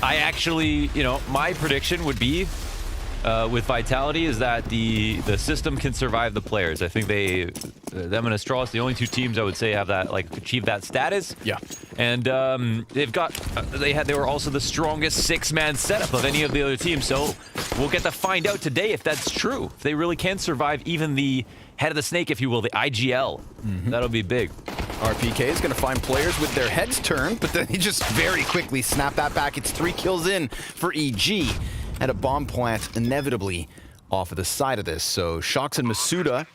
I actually, my prediction would be with Vitality is that the system can survive the players. I think them and Astralis, the only two teams I would say have that achieved that status. Yeah. And they were also the strongest 6-man setup of any of the other teams. So we'll get to find out today if that's true. If they really can survive even the head of the snake, if you will, the IGL. That'll be big. RPK is going to find players with their heads turned, but then he just very quickly snapped that back. It's 3 kills in for EG. Had a bomb plant inevitably off of the side of this. So Shox and Masuda,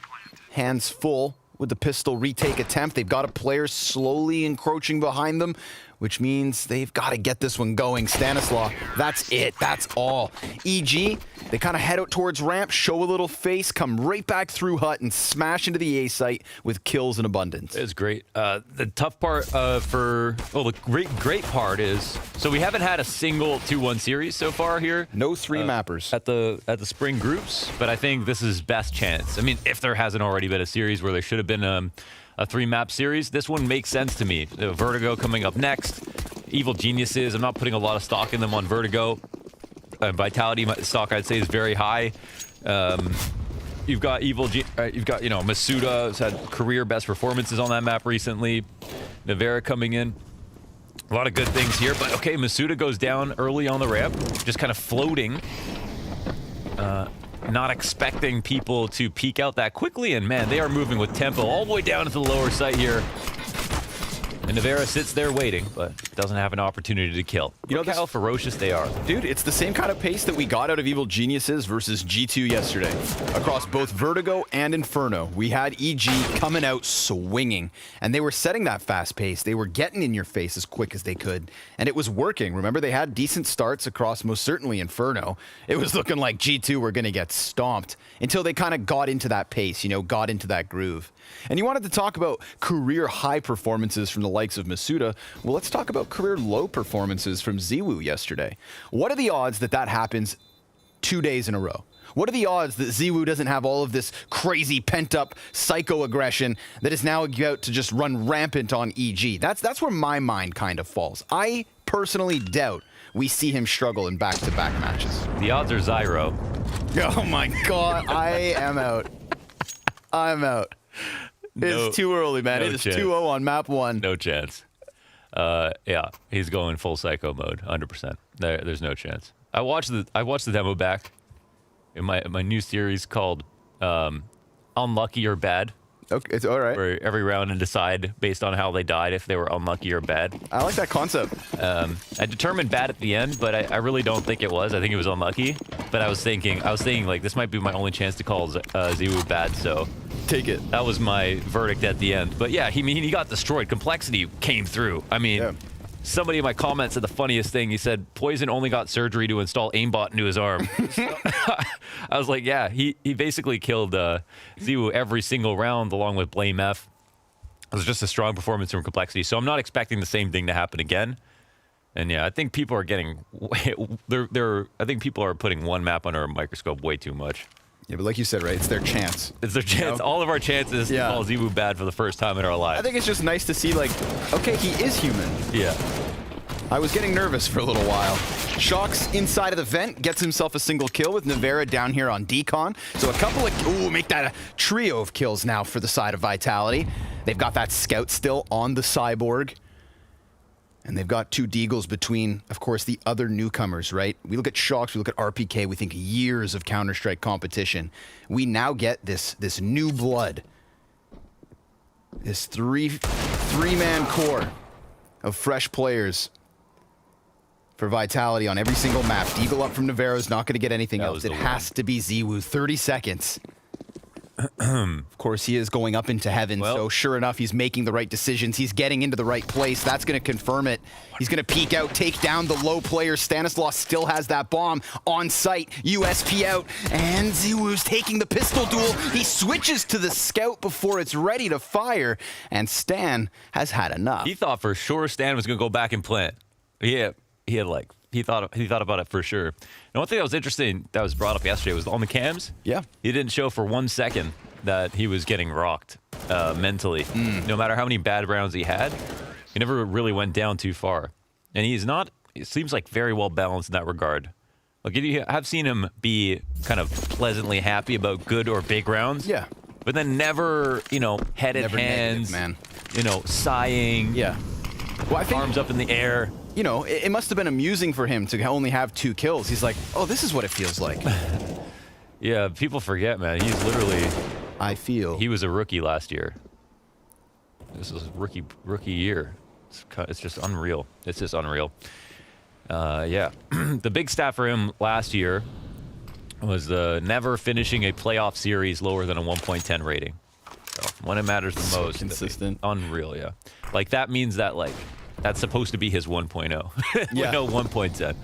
hands full with the pistol retake attempt. They've got a player slowly encroaching behind them, which means they've got to get this one going. Stanislaw, that's it. That's all. EG, they kind of head out towards ramp, show a little face, come right back through hut, and smash into the A site with kills in abundance. It's great. The tough part the great part is, so we haven't had a single 2-1 series so far here. No 3 mappers. At the spring groups, but I think this is best chance. I mean, if there hasn't already been a series where there should have been a 3-map series, this one makes sense to me. Vertigo coming up next. Evil Geniuses, I'm not putting a lot of stock in them on Vertigo. Vitality stock, I'd say, is very high. You've got Masuda has had career best performances on that map recently. Navera coming in. A lot of good things here, but okay, Masuda goes down early on the ramp, just kind of floating. Not expecting people to peek out that quickly, and man, they are moving with tempo all the way down to the lower site here. And Navera sits there waiting, but doesn't have an opportunity to kill. Look how ferocious they are. Dude, it's the same kind of pace that we got out of Evil Geniuses versus G2 yesterday. Across both Vertigo and Inferno, we had EG coming out swinging, and they were setting that fast pace. They were getting in your face as quick as they could, and it was working. Remember, they had decent starts across most certainly Inferno. It was looking like G2 were going to get stomped until they kind of got into that pace, got into that groove. And you wanted to talk about career high performances from the likes of Masuda. Well, let's talk about career low performances from Ziwu yesterday. What are the odds that that happens 2 days in a row? What are the odds that Ziwu doesn't have all of this crazy pent-up psycho aggression that is now about to just run rampant on EG? That's where my mind kind of falls. I personally doubt we see him struggle in back-to-back matches. The odds are 0. Oh my God, I am out. I'm out. It's too early, man. It is 2-0 on map 1. No chance. Yeah, he's going full psycho mode, 100%. There's no chance. I watched the demo back in my new series called Unlucky or Bad. Okay, it's all right. Where every round and decide based on how they died if they were unlucky or bad. I like that concept. I determined bad at the end, but I really don't think it was. I think it was unlucky. But I was thinking like this might be my only chance to call Ziwu bad, so take it. That was my verdict at the end. But yeah, he got destroyed. Complexity came through. I mean, yeah. Somebody in my comments said the funniest thing. He said, Poison only got surgery to install aimbot into his arm. I was like, yeah, he basically killed Ziwu every single round along with Blame F. It was just a strong performance from Complexity. So I'm not expecting the same thing to happen again. And yeah, I think people are getting, I think people are putting one map under a microscope way too much. Yeah, but like you said, right, it's their chance. It's their chance. All of our chances to call Ziwu bad for the first time in our lives. I think it's just nice to see, like, okay, he is human. Yeah. I was getting nervous for a little while. Shox inside of the vent, gets himself a single kill with Navera down here on decon. So a couple of, make that a trio of kills now for the side of Vitality. They've got that scout still on the Cyborg. And they've got 2 Deagles between, of course, the other newcomers, right? We look at Shox, we look at RPK, we think years of Counter-Strike competition. We now get this new blood. This three-man core of fresh players for Vitality on every single map. Deagle up from Navera is not going to get anything else. It has to be Ziwu. 30 seconds. Of course, he is going up into heaven, so sure enough, he's making the right decisions. He's getting into the right place. That's going to confirm it. He's going to peek out, take down the low player. Stanislaw still has that bomb on site. USP out, and Ziwu's taking the pistol duel. He switches to the scout before it's ready to fire, and Stan has had enough. He thought for sure Stan was going to go back and plant. Yeah, he thought about it for sure. And one thing that was interesting that was brought up yesterday was on the cams. Yeah. He didn't show for 1 second that he was getting rocked mentally. No matter how many bad rounds he had, he never really went down too far. And he's not it seems like very well balanced in that regard. Like, you have seen him be kind of pleasantly happy about good or big rounds. Yeah. But then never, head in Never hands, negative, man. Sighing. Yeah. Well, I think, arms up in the air. it must have been amusing for him to only have 2 kills. He's like, oh, this is what it feels like. Yeah, people forget, man. He's literally... He was a rookie last year. This was rookie year. It's just unreal. It's just unreal. Yeah. The big stat for him last year was never finishing a playoff series lower than a 1.10 rating. So when it matters the most. Consistent. Unreal, yeah. Like, that means that, like, that's supposed to be his 1.0. Yeah. No, 1.10.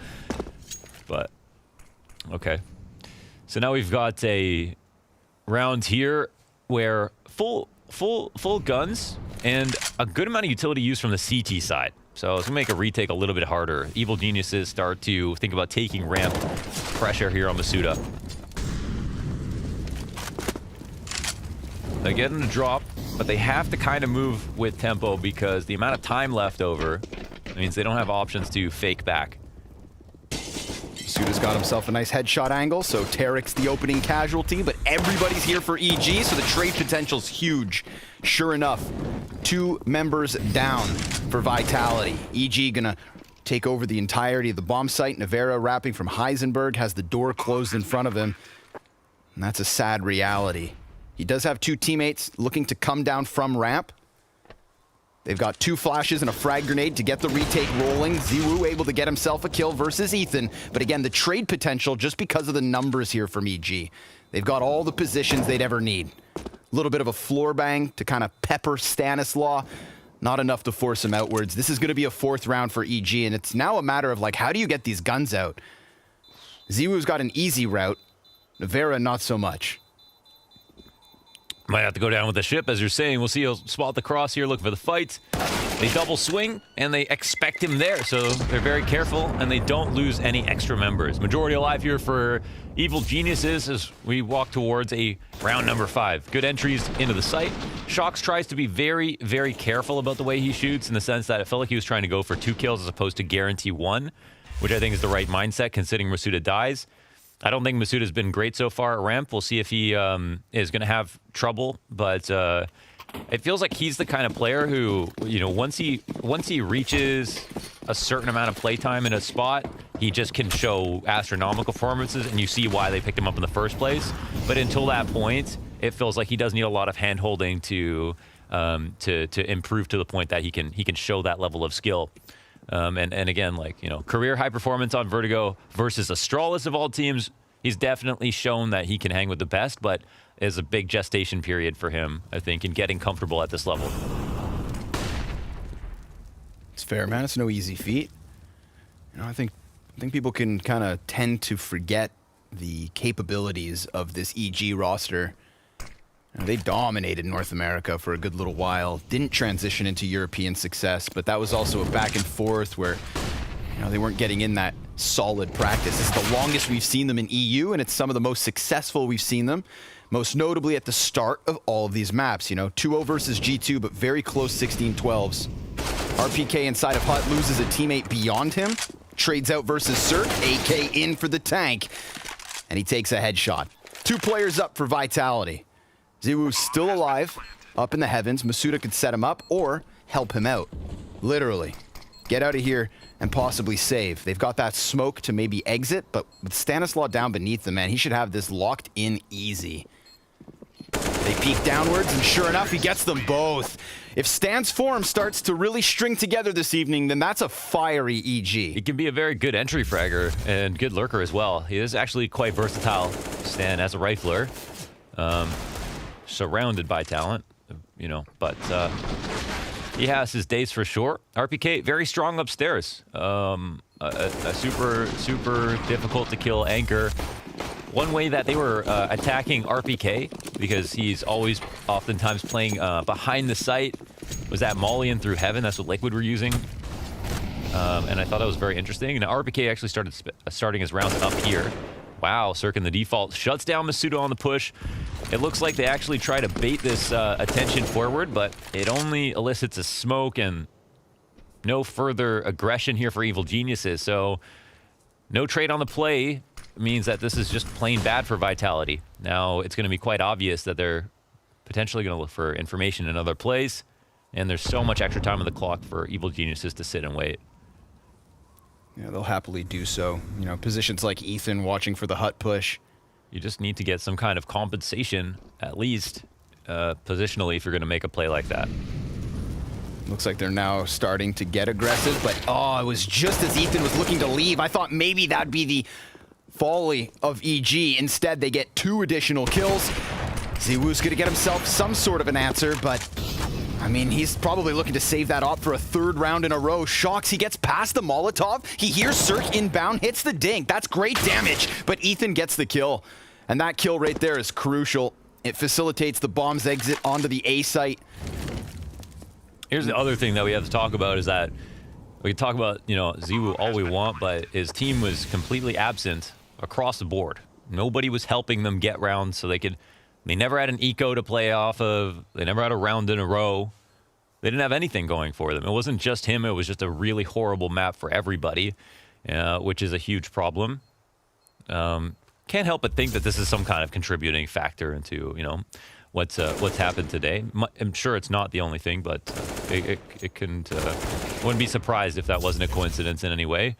But, okay. So now we've got a round here where full guns and a good amount of utility use from the CT side. So it's going to make a retake a little bit harder. Evil Geniuses start to think about taking ramp pressure here on Masuda. They get him to drop, but they have to kind of move with tempo because the amount of time left over means they don't have options to fake back. Masuda's got himself a nice headshot angle, so Tarek's the opening casualty, but everybody's here for EG, so the trade potential's huge. Sure enough, 2 members down for Vitality. EG gonna take over the entirety of the bomb site. Navera wrapping from Heisenberg, has the door closed in front of him, and that's a sad reality. He does have 2 teammates looking to come down from ramp. They've got 2 flashes and a frag grenade to get the retake rolling. Ziwu able to get himself a kill versus Ethan. But again, the trade potential just because of the numbers here from EG. They've got all the positions they'd ever need. A little bit of a floor bang to kind of pepper Stanislaw. Not enough to force him outwards. This is going to be a 4th round for EG, and it's now a matter of, like, how do you get these guns out? Ziwu's got an easy route. Navera, not so much. Might have to go down with the ship, as you're saying. We'll see. He'll spot the cross here, looking for the fight. They double swing, and they expect him there, so they're very careful, and they don't lose any extra members. Majority alive here for Evil Geniuses as we walk towards a round number 5. Good entries into the site. Shox tries to be very, very careful about the way he shoots, in the sense that it felt like he was trying to go for 2 kills as opposed to guarantee 1, which I think is the right mindset, considering Masuda dies. I don't think Masuda's been great so far at ramp. We'll see if he is going to have trouble, but it feels like he's the kind of player who, once he reaches a certain amount of playtime in a spot, he just can show astronomical performances, and you see why they picked him up in the first place. But until that point, it feels like he does need a lot of hand-holding to improve to the point that he can show that level of skill. And again, career high performance on Vertigo versus Astralis of all teams. He's definitely shown that he can hang with the best, but is a big gestation period for him, I think, in getting comfortable at this level. It's fair, man. It's no easy feat. I think people can kind of tend to forget the capabilities of this EG roster. They dominated North America for a good little while. Didn't transition into European success, but that was also a back and forth where they weren't getting in that solid practice. It's the longest we've seen them in EU, and it's some of the most successful we've seen them, most notably at the start of all of these maps. 2-0 versus G2, but very close 16-12s. RPK inside of Hut loses a teammate beyond him. Trades out versus Cirque. AK in for the tank, and he takes a headshot. 2 players up for Vitality. Ziwu's still alive, up in the heavens. Masuda could set him up or help him out. Literally. Get out of here and possibly save. They've got that smoke to maybe exit, but with Stanislaw down beneath them, man, he should have this locked in easy. They peek downwards, and sure enough, he gets them both. If Stan's form starts to really string together this evening, then that's a fiery EG. He can be a very good entry fragger and good lurker as well. He is actually quite versatile, Stan, as a rifler. Surrounded by talent, but he has his days for sure. RPK, very strong upstairs. A super difficult to kill anchor. One way that they were attacking RPK, because he's always oftentimes playing behind the site, was that Molly and Through Heaven. That's what Liquid were using. And I thought that was very interesting. Now RPK actually starting his rounds up here. Wow, Cirque in the default shuts down Masuda on the push. It looks like they actually try to bait this attention forward, but it only elicits a smoke, and no further aggression here for Evil Geniuses. So no trade on the play means that this is just plain bad for Vitality. Now it's going to be quite obvious that they're potentially going to look for information in other plays, and there's so much extra time on the clock for Evil Geniuses to sit and wait. Yeah, they'll happily do so. You know, positions like Ethan watching for the hut push. You just need to get some kind of compensation, at least positionally, if you're going to make a play like that. Looks like they're now starting to get aggressive, but oh, it was just as Ethan was looking to leave. I thought maybe that'd be the folly of EG. Instead, they get 2 additional kills. Ziwoo's gonna get himself some sort of an answer, but I mean, he's probably looking to save that op for a 3rd round in a row. Shocks, he gets past the Molotov. He hears Cirque inbound, hits the dink. That's great damage, but Ethan gets the kill. And that kill right there is crucial. It facilitates the bomb's exit onto the A site. Here's the other thing that we have to talk about is that we can talk about, you know, Ziwoo all we want, but his team was completely absent across the board. Nobody was helping them get rounds so they never had an eco to play off of. They never had a round in a row. They didn't have anything going for them. It wasn't just him. It was just a really horrible map for everybody, which is a huge problem. Can't help but think that this is some kind of contributing factor into, you know, what's happened today. I'm sure it's not the only thing, but it couldn't. Wouldn't be surprised if that wasn't a coincidence in any way.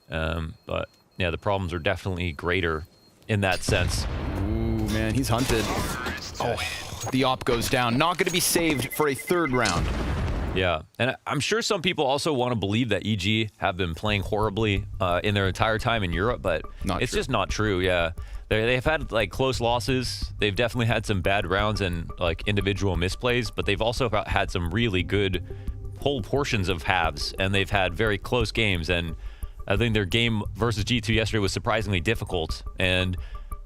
But yeah, the problems are definitely greater in that sense. Ooh, man, he's hunted. Oh, the op goes down. Not going to be saved for a 3rd round. Yeah, and I'm sure some people also want to believe that EG have been playing horribly in their entire time in Europe, but it's just not true. Yeah, they've had like close losses. They've definitely had some bad rounds and like individual misplays, but they've also had some really good whole portions of halves, and they've had very close games. And I think their game versus G2 yesterday was surprisingly difficult. And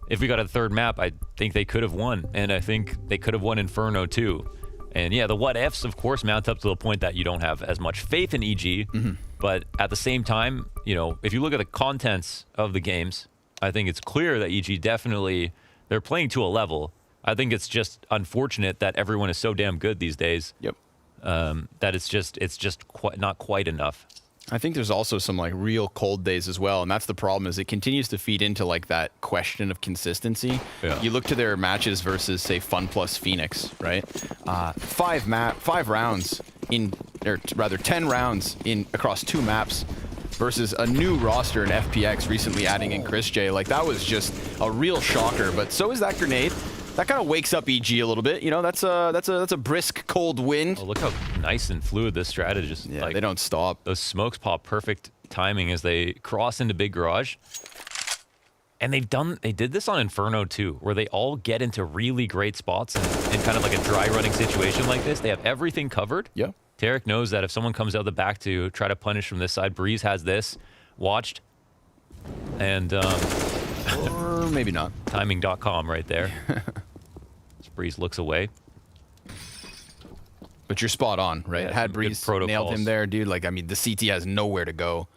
if we got a 3rd map, I think they could have won, and I think they could have won Inferno too. And yeah, the what ifs, of course, mount up to the point that you don't have as much faith in EG. But at the same time, you know, if you look at the contents of the games, I think it's clear that EG definitely, they're playing to a level. I think it's just unfortunate that everyone is so damn good these days. Yep. That it's just not quite enough. I think there's also some like real cold days as well, and that's the problem, is it continues to feed into like that question of consistency. Yeah. You look to their matches versus say Fun Plus Phoenix, right? 5 rounds in, or rather 10 rounds in across 2 maps versus a new roster in FPX recently adding in Chris J. Like that was just a real shocker, but so is that grenade. That kind of wakes up EG a little bit. You know, that's a brisk cold wind. Oh, look how nice and fluid this strat is. Just Yeah, like, they don't stop. those smokes pop perfect timing as they cross into Big Garage. And they did this on Inferno too, where they all get into really great spots in kind of like a dry running situation like this. They have everything covered. Yeah. Tarek knows that if someone comes out the back to try to punish from this side, Breeze has this watched. And Or maybe not. timing.com right there. Breeze looks away. But you're spot on, right? Yeah, Had good Breeze protocols. nailed him there, dude. Like, I mean, the CT has nowhere to go.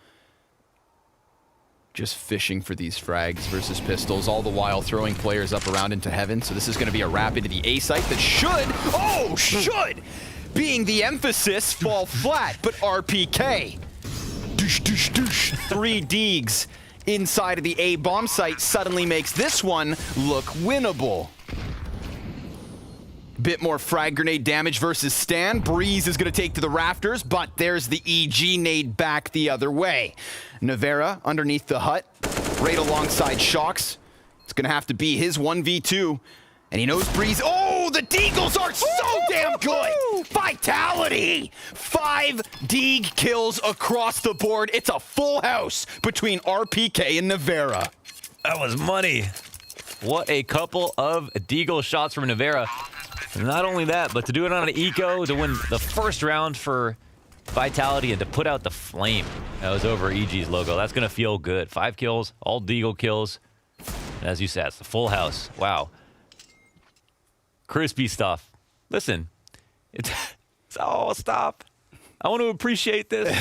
Just fishing for these frags versus pistols, all the while throwing players up around into heaven. So this is going to be a rapid to the A site that should, being the emphasis, fall flat. But RPK, douche, douche, douche. 3 Deegs inside of the A bomb site suddenly makes this one look winnable. Bit more frag grenade damage versus Stan. Breeze is going to take to the rafters, but there's the EG nade back the other way. Navera underneath the hut, right alongside Shocks. It's going to have to be his 1v2. And he knows Breeze. Oh, the Deagles are so damn good. Vitality. 5 Deeg kills across the board. It's a full house between RPK and Navera. That was money. What a couple of Deagle shots from Navera. And not only that, but to do it on an eco, to win the first round for Vitality, and to put out the flame that was over EG's logo. That's going to feel good. 5 kills, all Deagle kills. And as you said, it's the full house. Wow. Crispy stuff. Listen, oh, stop. I want to appreciate this.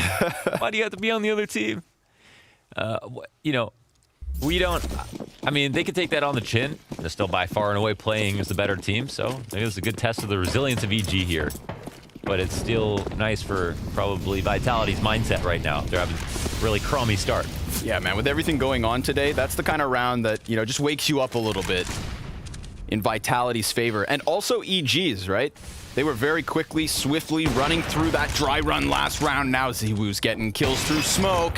Why do you have to be on the other team? You know, we don't. I mean, they could take that on the chin. They're still by far and away playing as the better team, so maybe it's a good test of the resilience of EG here. but it's still nice for probably Vitality's mindset right now. They're having a really crummy start. Yeah, man, with everything going on today, that's the kind of round that, you know, just wakes you up a little bit in Vitality's favor. And also EG's, right? They were very quickly, swiftly running through that dry run last round. Now Ziwoo's getting kills through smoke.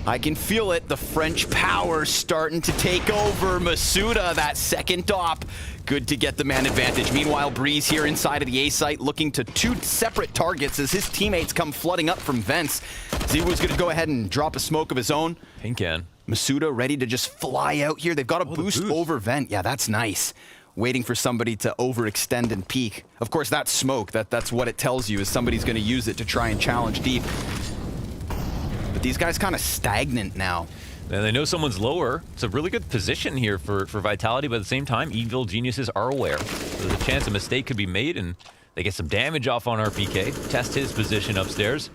I can feel it. The French power starting to take over. Masuda, that second op. Good to get the man advantage. Meanwhile, Breeze here inside of the A site looking to 2 separate targets as his teammates come flooding up from vents. Ziwoo's going to go ahead and drop a smoke of his own. Pink can. Masuda ready to just fly out here. They've got a boost over vent. Yeah, that's nice. Waiting for somebody to overextend and peek. Of course, that smoke, that's what it tells you, is somebody's going to use it to try and challenge deep. But these guys kind of stagnant now. And they know someone's lower. It's a really good position here for Vitality, but at the same time, Evil Geniuses are aware. So there's a chance a mistake could be made, and they get some damage off on RPK. Test his position upstairs.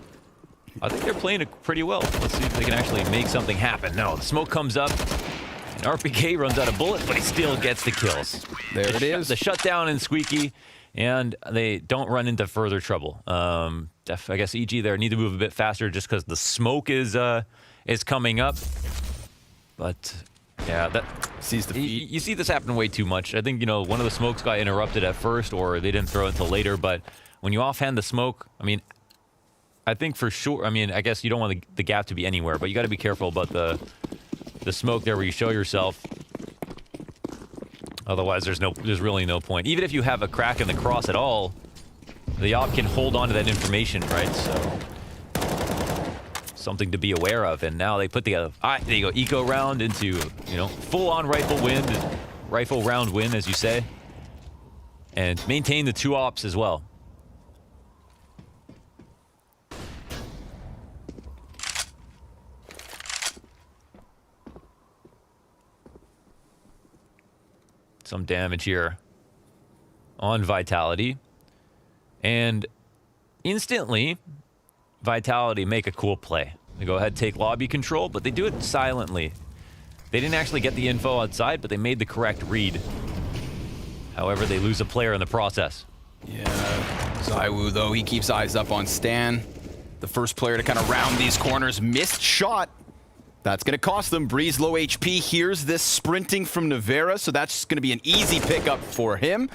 I think they're playing it pretty well. Let's see if they can actually make something happen. No, the smoke comes up, and RPK runs out of bullets, but he still gets the kills. There it is. The shutdown and Squeaky, and they don't run into further trouble. I guess EG there need to move a bit faster just because the smoke is coming up. But yeah, that sees the feet. You see this happen way too much. I think, you know, one of the smokes got interrupted at first, or they didn't throw it until later. But when you offhand the smoke, I mean, I think for sure. I mean, I guess you don't want the gap to be anywhere, but you got to be careful about the smoke there where you show yourself. Otherwise, there's really no point. Even if you have a crack in the cross at all, the op can hold on to that information, right? So something to be aware of. And now they put together. All right, there you go. Eco round into, you know, full-on rifle round win, as you say, and maintain the 2 ops as well. Some damage here on Vitality. And instantly, Vitality make a cool play. They go ahead, take lobby control, but they do it silently. They didn't actually get the info outside, but they made the correct read. However, they lose a player in the process. Yeah, Ziwoo, though, he keeps eyes up on Stan. The first player to kind of round these corners. Missed shot. That's going to cost them. Breeze low HP. Here's this sprinting from Nivera, so that's going to be an easy pickup for him.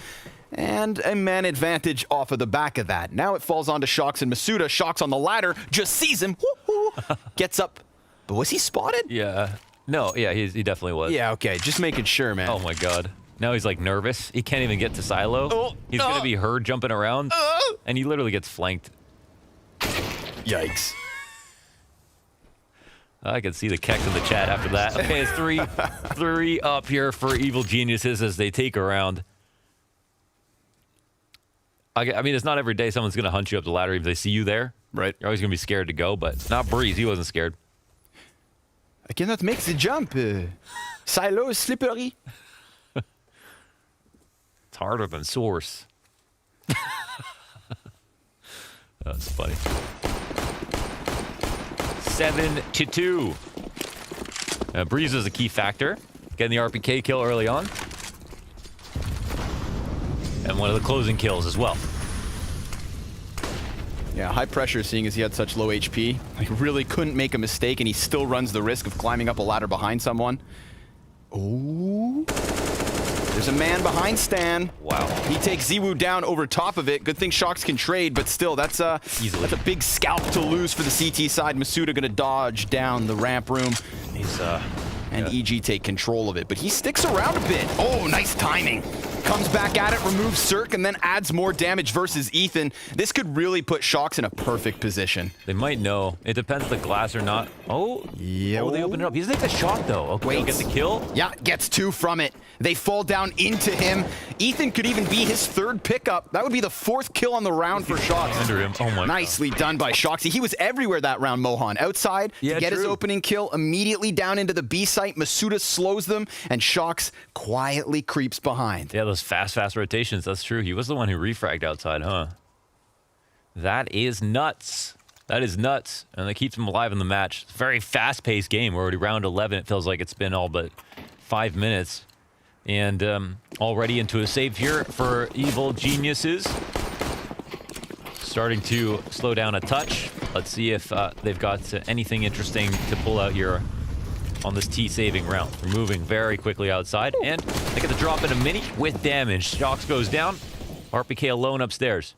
And a man advantage off of the back of that. Now it falls onto Shox and Masuda. Shox on the ladder, just sees him, gets up. But was he spotted? Yeah. No, yeah, he definitely was. Yeah, okay, just making sure, man. Oh my god. Now he's like nervous. He can't even get to Silo. He's going to be heard jumping around, and he literally gets flanked. Yikes. I can see the kecks in the chat after that. Okay, it's 3 up here for Evil Geniuses as they take a round. I mean, it's not every day someone's going to hunt you up the ladder if they see you there. Right. You're always going to be scared to go, but not Breeze. He wasn't scared. I cannot make the jump. Silo is slippery. It's harder than Source. That's funny. 7-2. Breeze is a key factor. Getting the RPK kill early on. And one of the closing kills as well. Yeah, high pressure, seeing as he had such low HP. He really couldn't make a mistake, and he still runs the risk of climbing up a ladder behind someone. Oh. There's a man behind Stan. Wow. He takes Ziwoo down over top of it. Good thing Shox can trade, but still, that's a big scalp to lose for the CT side. Masuda gonna dodge down the ramp room. And EG take control of it, but he sticks around a bit. Oh, nice timing. Comes back at it, removes Cirque, and then adds more damage versus Ethan. This could really put Shox in a perfect position. They might know. It depends if the glass or not. Oh, yeah. Oh, they open it up. He doesn't take the shot, though. Okay, he'll get the kill. Yeah, gets 2 from it. They fall down into him. Ethan could even be his 3rd pickup. That would be the 4th kill on the round for Shox. Under him. Oh my Nicely done by Shoxy. He was everywhere that round, Mohan. Outside to get his opening kill, immediately down into the B site. Masuda slows them, and Shox quietly creeps behind. Yeah, those fast rotations. That's true. He was the one who refragged outside, huh? That is nuts. That is nuts. And that keeps him alive in the match. It's a very fast-paced game. We're already round 11. It feels like it's been all but 5 minutes. And already into a save here for Evil Geniuses. starting to slow down a touch. Let's see if they've got anything interesting to pull out here on this T-saving round. They're moving very quickly outside, and they get the drop in a mini with damage. Shocks goes down. RPK alone upstairs.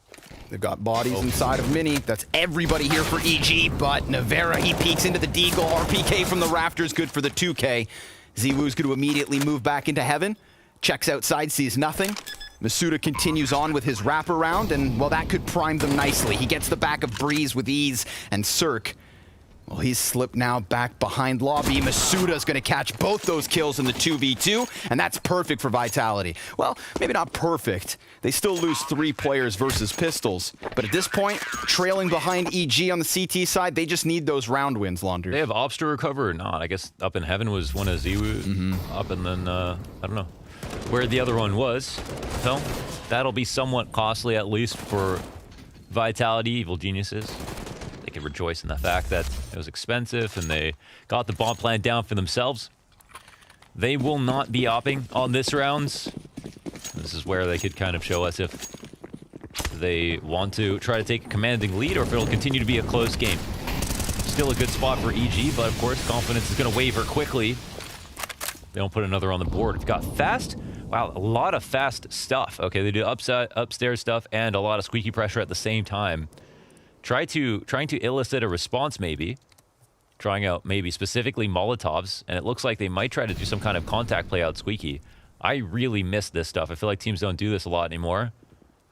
They've got bodies inside of Mini. That's everybody here for EG, but Navera, he peeks into the deagle. RPK from the rafters, good for the 2K. Ziwoo's going to immediately move back into heaven. Checks outside, sees nothing. Masuda continues on with his wraparound, and, well, that could prime them nicely. He gets the back of Breeze with ease, and Cirque, well, he's slipped now back behind Lobby. Masuda's going to catch both those kills in the 2v2, and that's perfect for Vitality. Well, maybe not perfect. They still lose 3 players versus Pistols, but at this point, trailing behind EG on the CT side, they just need those round wins, Laundry. They have ops to recover or not? I guess Up in Heaven was one of Ziwoo up, and then, I don't know where the other one was. So that'll be somewhat costly, at least for Vitality, Evil Geniuses. They can rejoice in the fact that it was expensive and they got the bomb plan down for themselves. They will not be opping on this round. This is where they could kind of show us if they want to try to take a commanding lead or if it'll continue to be a close game. Still a good spot for EG, but of course confidence is going to waver quickly. They don't put another on the board. We've got fast. Wow, a lot of fast stuff. Okay, they do upstairs stuff and a lot of squeaky pressure at the same time. Trying to elicit a response, maybe. Trying out maybe specifically Molotovs, and it looks like they might try to do some kind of contact play out Squeaky. I really miss this stuff. I feel like teams don't do this a lot anymore,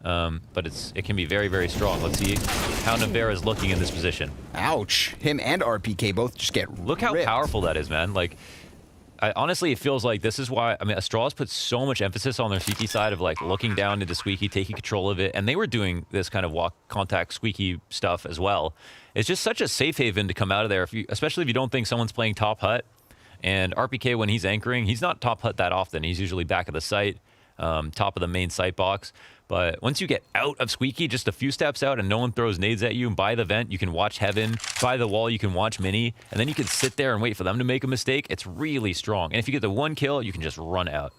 but it can be very, very strong. Let's see how Navera is looking in this position. Ouch. Him and RPK both just get Look how ripped. powerful that is, man. Like, honestly, it feels like this is why, I mean, Astralis put so much emphasis on their CT side of like looking down into Squeaky, taking control of it, and they were doing this kind of walk contact Squeaky stuff as well. It's just such a safe haven to come out of there, especially if you don't think someone's playing top hut. And RPK, when he's anchoring, he's not top hut that often. He's usually back of the site, top of the main site box. But once you get out of Squeaky, just a few steps out, and no one throws nades at you, and by the vent, you can watch Heaven. By the wall, you can watch Mini. And then you can sit there and wait for them to make a mistake. It's really strong. And if you get the one kill, you can just run out.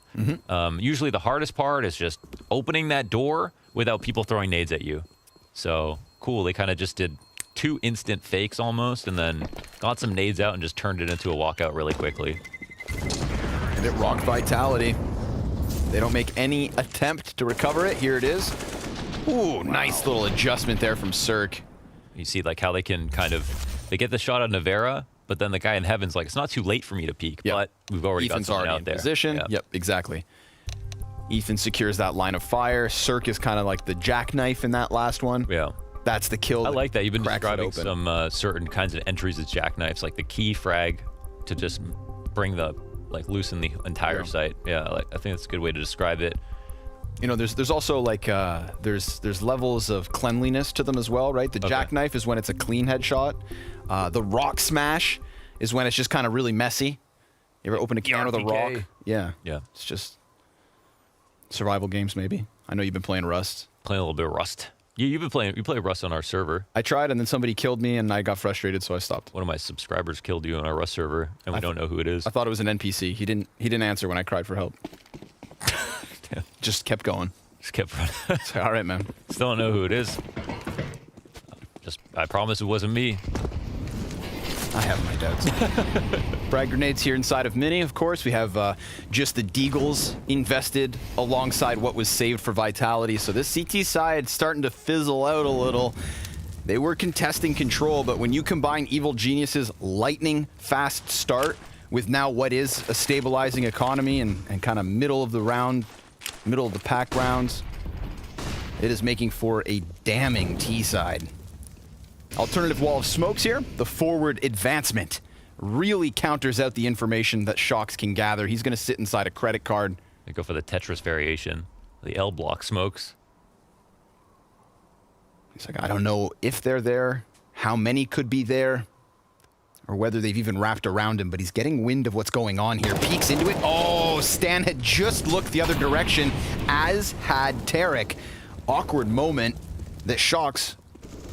Usually the hardest part is just opening that door without people throwing nades at you. So, cool. They kind of just did 2 instant fakes almost, and then got some nades out and just turned it into a walkout really quickly. And it rocked Vitality. They don't make any attempt to recover it. Here it is. Ooh, nice little adjustment there from Cirque. You see like how they can kind of, they get the shot on Navera, but then the guy in Heaven's like, it's not too late for me to peek, but we've already Ethan's got someone already out in there. position. Yep, exactly. Ethan secures that line of fire. Cirque is kind of like the jackknife in that last one. Yeah. That's the kill. I like that. You've been cracks it describing open. some certain kinds of entries as jackknives, like the key frag to just bring the, like loosen the entire site. Yeah, like, I think that's a good way to describe it. You know, there's also like there's levels of cleanliness to them as well, right? The jackknife is when it's a clean headshot. The rock smash is when it's just kind of really messy. You ever open a can with a rock? Yeah. Yeah. It's just survival games, maybe. I know you've been playing Rust. Playing a little bit of Rust. You've been playing. You play Rust on our server. I tried, and then somebody killed me, and I got frustrated, so I stopped. One of my subscribers killed you on our Rust server, and we don't know who it is. I thought it was an NPC. He didn't answer when I cried for help. Just kept going. Just kept running. So, all right, man. Still don't know who it is. I promise it wasn't me. I have my doubts. Frag grenades here inside of Mini, of course. We have just the Deagles invested alongside what was saved for Vitality. So this CT side starting to fizzle out a little. They were contesting control, but when you combine Evil Genius's lightning fast start with now what is a stabilizing economy and kind of middle of the pack rounds, it is making for a damning T side. Alternative wall of smokes here. The forward advancement really counters out the information that Shocks can gather. He's going to sit inside a credit card. They go for the Tetris variation. The L block smokes. He's like, I don't know if they're there, how many could be there, or whether they've even wrapped around him, but he's getting wind of what's going on here. Peeks into it. Oh, Stan had just looked the other direction, as had Tarek. Awkward moment that Shocks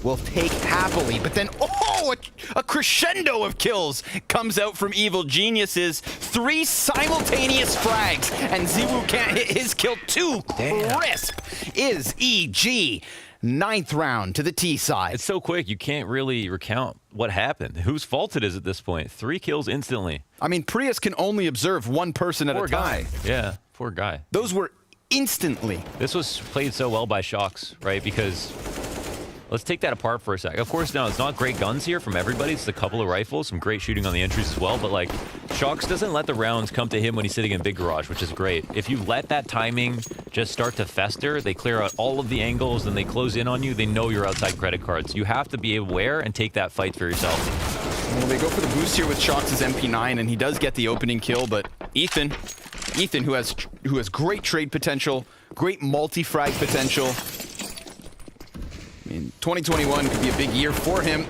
will take happily, but then, oh, a crescendo of kills comes out from Evil Geniuses. 3 simultaneous frags, and Ziwoo can't hit his kill too. Crisp is EG. 9th round to the T side. It's so quick, you can't really recount what happened. Whose fault it is at this point? 3 kills instantly. I mean, Prius can only observe one person at a time. Poor guy. Yeah, poor guy. Those were instantly. This was played so well by Shocks, right? Because let's take that apart for a sec. Of course, now it's not great guns here from everybody. It's a couple of rifles, some great shooting on the entries as well. But like, Shocks doesn't let the rounds come to him when he's sitting in Big Garage, which is great. If you let that timing just start to fester, they clear out all of the angles, then they close in on you. They know you're outside credit cards. You have to be aware and take that fight for yourself. Well, they go for the boost here with Shocks' MP9, and he does get the opening kill. But Ethan, who has great trade potential, great multi-frag potential. I mean, 2021 could be a big year for him.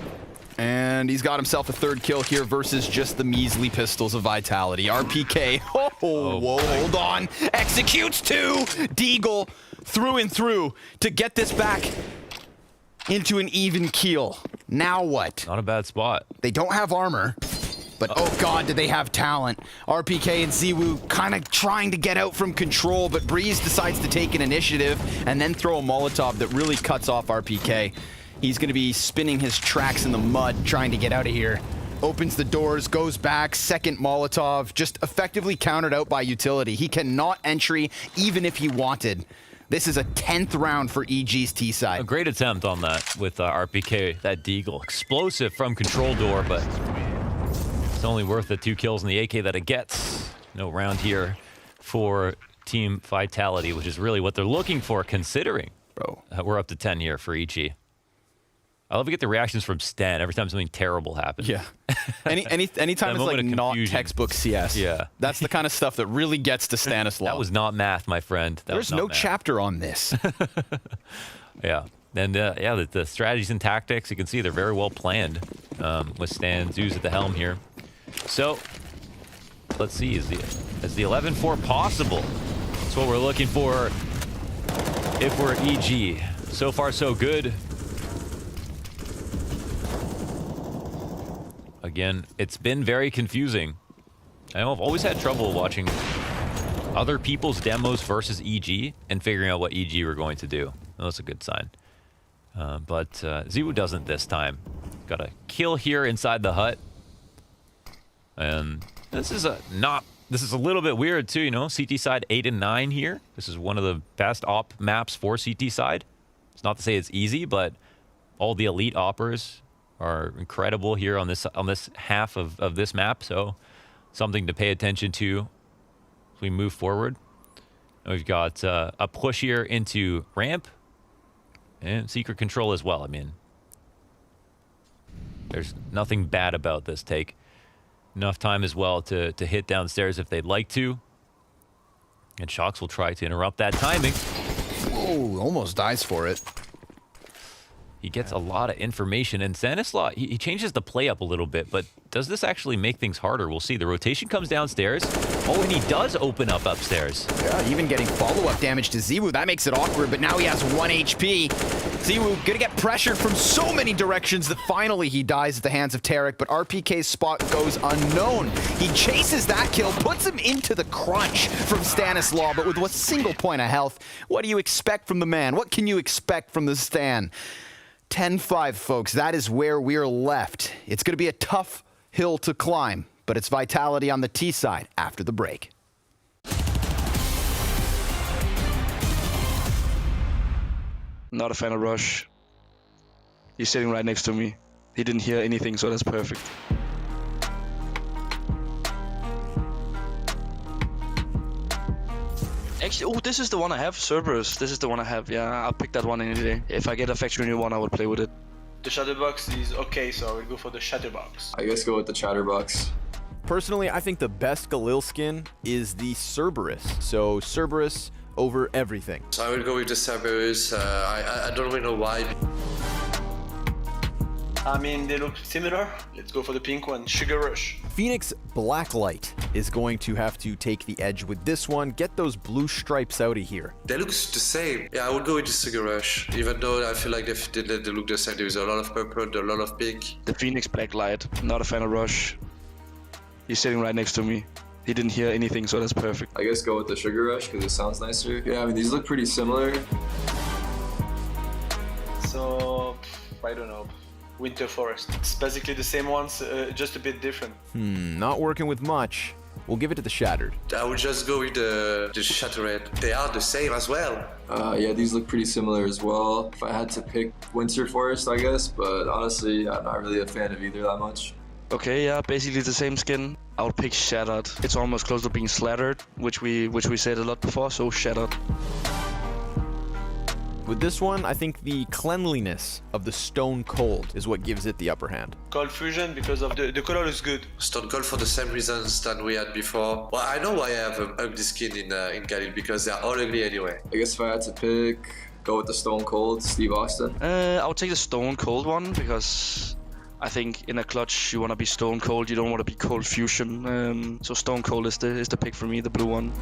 And he's got himself a 3rd kill here versus just the measly pistols of Vitality. RPK, whoa, hold on. Executes 2. Deagle through and through to get this back into an even keel. Now what? Not a bad spot. They don't have armor. But oh god, do they have talent. RPK and Ziwu kind of trying to get out from control, but Breeze decides to take an initiative and then throw a Molotov that really cuts off RPK. He's going to be spinning his tracks in the mud, trying to get out of here. Opens the doors, goes back, 2nd Molotov, just effectively countered out by utility. He cannot entry even if he wanted. This is a 10th round for EG's T side. A great attempt on that with RPK, that Deagle. Explosive from control door, but it's only worth the 2 kills in the AK that it gets. No round here for Team Vitality, which is really what they're looking for, considering we're up to 10 here for EG. I love to get the reactions from Stan every time something terrible happens. Yeah. Anytime it's like not textbook CS. Yeah. That's the kind of stuff that really gets to Stanislav. That was not math, my friend. There's no chapter on this. Yeah. And yeah, the strategies and tactics, you can see they're very well planned with Stan Zeus at the helm here. So, let's see, is the 11-4 possible? That's what we're looking for if we're EG. So far, so good. Again, it's been very confusing. I know I've always had trouble watching other people's demos versus EG and figuring out what EG were going to do. That's a good sign. But Ziwu doesn't this time. Got a kill here inside the hut. And this is a little bit weird too, you know. CT side 8 and 9 here. This is one of the best op maps for CT side. It's not to say it's easy, but all the elite oppers are incredible here on this half of this map. So something to pay attention to as we move forward. And we've got a push here into ramp and secret control as well. I mean, there's nothing bad about this take. Enough time as well to hit downstairs if they'd like to. And Shocks will try to interrupt that timing. Whoa, almost dies for it. He gets a lot of information, and Stanislav, he changes the play up a little bit, but does this actually make things harder? We'll see. The rotation comes downstairs. Oh, and he does open up upstairs. Yeah, even getting follow-up damage to Ziwu. That makes it awkward, but now he has 1 HP. Ziwu gonna get pressured from so many directions that finally he dies at the hands of Tarek, but RPK's spot goes unknown. He chases that kill, puts him into the crunch from Stanislav, but with a single point of health. What do you expect from the man? What can you expect from the Stan? 10-5, folks. That is where we're left. It's going to be a tough hill to climb, but it's Vitality on the T side after the break. Not a fan of Rush. He's sitting right next to me. He didn't hear anything, so that's perfect. Actually, oh, this is the one I have, Cerberus. This is the one I have. Yeah, I'll pick that one any day. If I get a factory new one, I would play with it. The Shadowbox is okay, so I will go for the Shadowbox. I guess go with the Chatterbox. Personally, I think the best Galil skin is the Cerberus. So Cerberus over everything. So I will go with the Cerberus. I don't really know why. I mean, they look similar. Let's go for the pink one, Sugar Rush. Phoenix Blacklight is going to have to take the edge with this one. Get those blue stripes out of here. They look the same. Yeah, I would go with the Sugar Rush. Even though I feel like they look the same. There's a lot of purple, a lot of pink. The Phoenix Blacklight. Not a fan of Rush. He's sitting right next to me. He didn't hear anything, so that's perfect. I guess go with the Sugar Rush because it sounds nicer. Yeah, I mean, these look pretty similar. So I don't know. Winter Forest. It's basically the same ones, just a bit different. Not working with much. We'll give it to the Shattered. I would just go with the Shattered. They are the same as well. Yeah, these look pretty similar as well. If I had to pick Winter Forest, I guess, but honestly, I'm not really a fan of either that much. Okay, yeah, basically the same skin. I would pick Shattered. It's almost close to being Slattered, which we said a lot before, so Shattered. With this one, I think the cleanliness of the Stone Cold is what gives it the upper hand. Cold Fusion because of the color looks good. Stone Cold for the same reasons that we had before. Well, I know why I have an ugly skin in Galil, because they're all ugly anyway. I guess if I had to pick, go with the Stone Cold, Steve Austin. I would take the Stone Cold one because I think in a clutch you want to be Stone Cold, you don't want to be Cold Fusion. So Stone Cold is the pick for me, the blue one.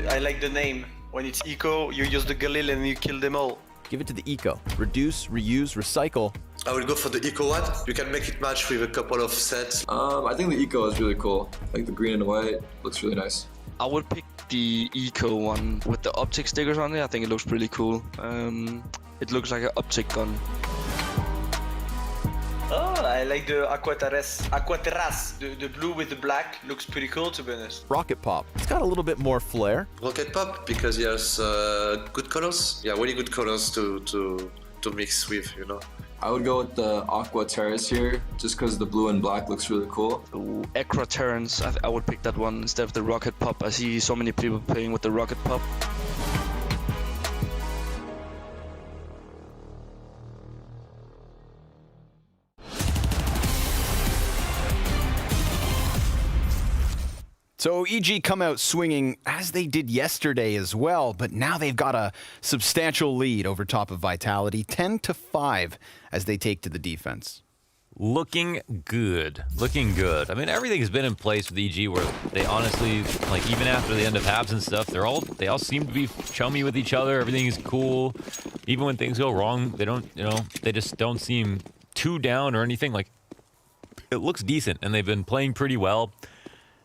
I like the name. When it's eco, you use the Galil and you kill them all. Give it to the Eco. Reduce, reuse, recycle. I will go for the Eco one. You can make it match with a couple of sets. I think the Eco is really cool. Like the green and white, looks really nice. I would pick the Eco one with the optic stickers on it. I think it looks pretty cool. It looks like an optic gun. Oh, I like the Aquaterras. The blue with the black looks pretty cool, to be honest. Rocket Pop. It's got a little bit more flair. Rocket Pop, because he has good colors. Yeah, really good colors to mix with, you know. I would go with the Aqua Terrace here, just because the blue and black looks really cool. Ooh, Acra Terrence, I would pick that one instead of the Rocket Pop. I see so many people playing with the Rocket Pop. So EG come out swinging as they did yesterday as well, but now they've got a substantial lead over top of Vitality, 10-5 as they take to the defense. Looking good. Looking good. I mean, everything has been in place with EG where they honestly, like, even after the end of halves and stuff, they all seem to be chummy with each other. Everything is cool. Even when things go wrong, they don't, they just don't seem too down or anything. Like, it looks decent, and they've been playing pretty well.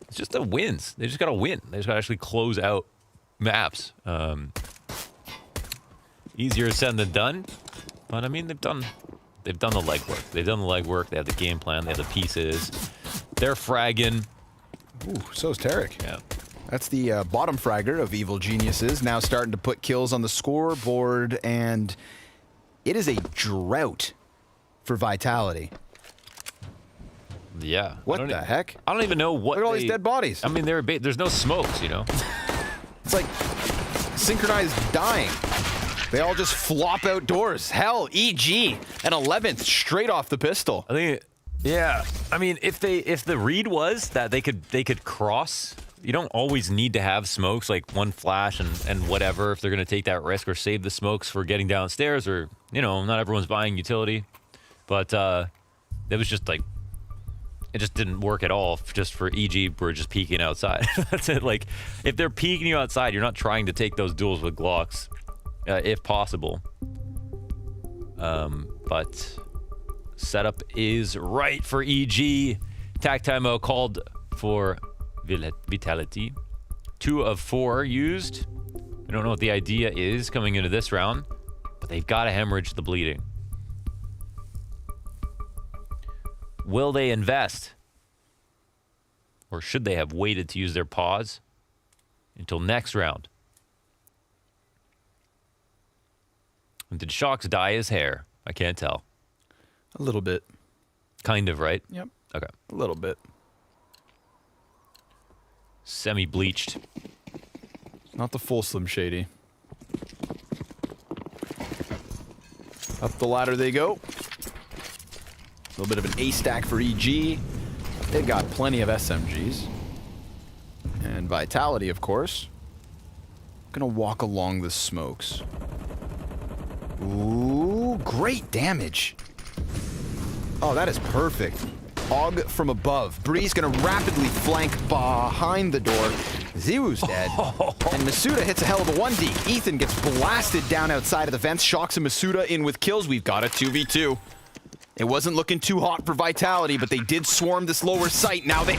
It's just the wins. They just got to win. They just got to actually close out maps. Easier said than done, but I mean, they've done the legwork. They've done the legwork. They have the game plan. They have the pieces. They're fragging. Ooh, so's Tarek. Yeah. That's the bottom fragger of Evil Geniuses, now starting to put kills on the scoreboard, and it is a drought for Vitality. Yeah. What the heck? I don't even know what. Look at all these dead bodies. I mean, there's no smokes, It's like synchronized dying. They all just flop outdoors. Hell, EG an 11th straight off the pistol. I think, yeah. I mean, if the read was that they could cross, you don't always need to have smokes, like one flash and whatever, if they're gonna take that risk or save the smokes for getting downstairs, or not everyone's buying utility. But it was just like, it just didn't work at all. Just for EG, we're just peeking outside. That's it. Like, if they're peeking you outside, you're not trying to take those duels with Glocks, if possible. But setup is right for EG. Tac timeout called for Vitality. 2 of 4 used. I don't know what the idea is coming into this round, but they've got to hemorrhage the bleeding. Will they invest? Or should they have waited to use their pause until next round? And did Shocks dye his hair? I can't tell. A little bit. Kind of, right? Yep. Okay. A little bit. Semi-bleached. Not the full Slim Shady. Up the ladder they go. A little bit of an A stack for EG. They've got plenty of SMGs. And Vitality, of course. Gonna walk along the smokes. Ooh, great damage. Oh, that is perfect. Og from above. Breeze gonna rapidly flank behind the door. Ziwu's dead. And Masuda hits a hell of a 1D. Ethan gets blasted down outside of the vents. Shocks and Masuda in with kills. We've got a 2v2. It wasn't looking too hot for Vitality, but they did swarm this lower site. Now they,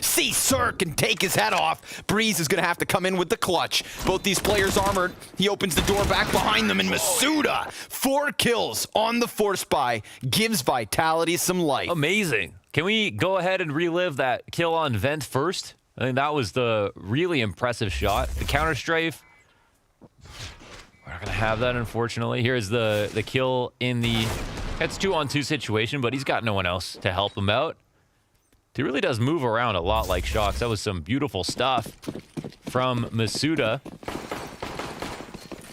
see Cirque and take his head off. Breeze is going to have to come in with the clutch. Both these players armored. He opens the door back behind them, and Masuda, 4 kills on the force buy, gives Vitality some life. Amazing. Can we go ahead and relive that kill on Vent first? I think that was the really impressive shot. The counter strafe. We're not going to have that, unfortunately. Here's the kill in the... It's 2-on-2 situation, but he's got no one else to help him out. He really does move around a lot like Shox. That was some beautiful stuff from Masuda.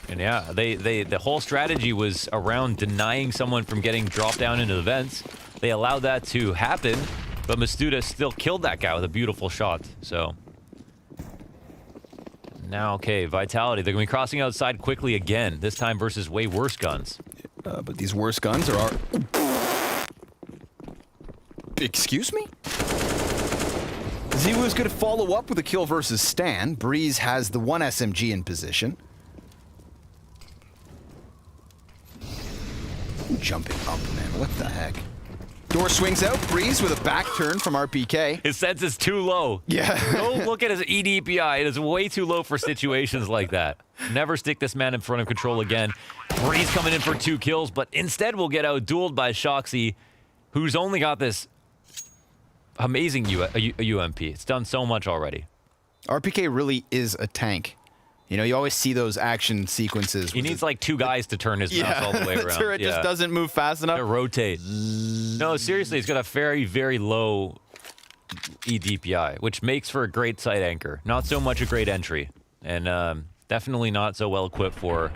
And yeah, the whole strategy was around denying someone from getting dropped down into the vents. They allowed that to happen, but Masuda still killed that guy with a beautiful shot. So now, okay, Vitality. They're going to be crossing outside quickly again, this time versus way worse guns. But these worse guns are... Excuse me? Ziwu is going to follow up with a kill versus Stan. Breeze has the 1 SMG in position. Jumping up, man. What the heck? Door swings out. Breeze with a back turn from RPK. His sense is too low. Yeah. Go look at his EDPI. It is way too low for situations like that. Never stick this man in front of control again. Breeze coming in for 2 kills, but instead we'll get out-dueled by Shoxy, who's only got this amazing UMP. It's done so much already. RPK really is a tank. You know, you always see those action sequences. He needs like 2 guys to turn his mouse all the way the around. turret just doesn't move fast enough. To rotate. No, seriously, he's got a very, very low EDPI, which makes for a great side anchor. Not so much a great entry. And definitely not so well equipped for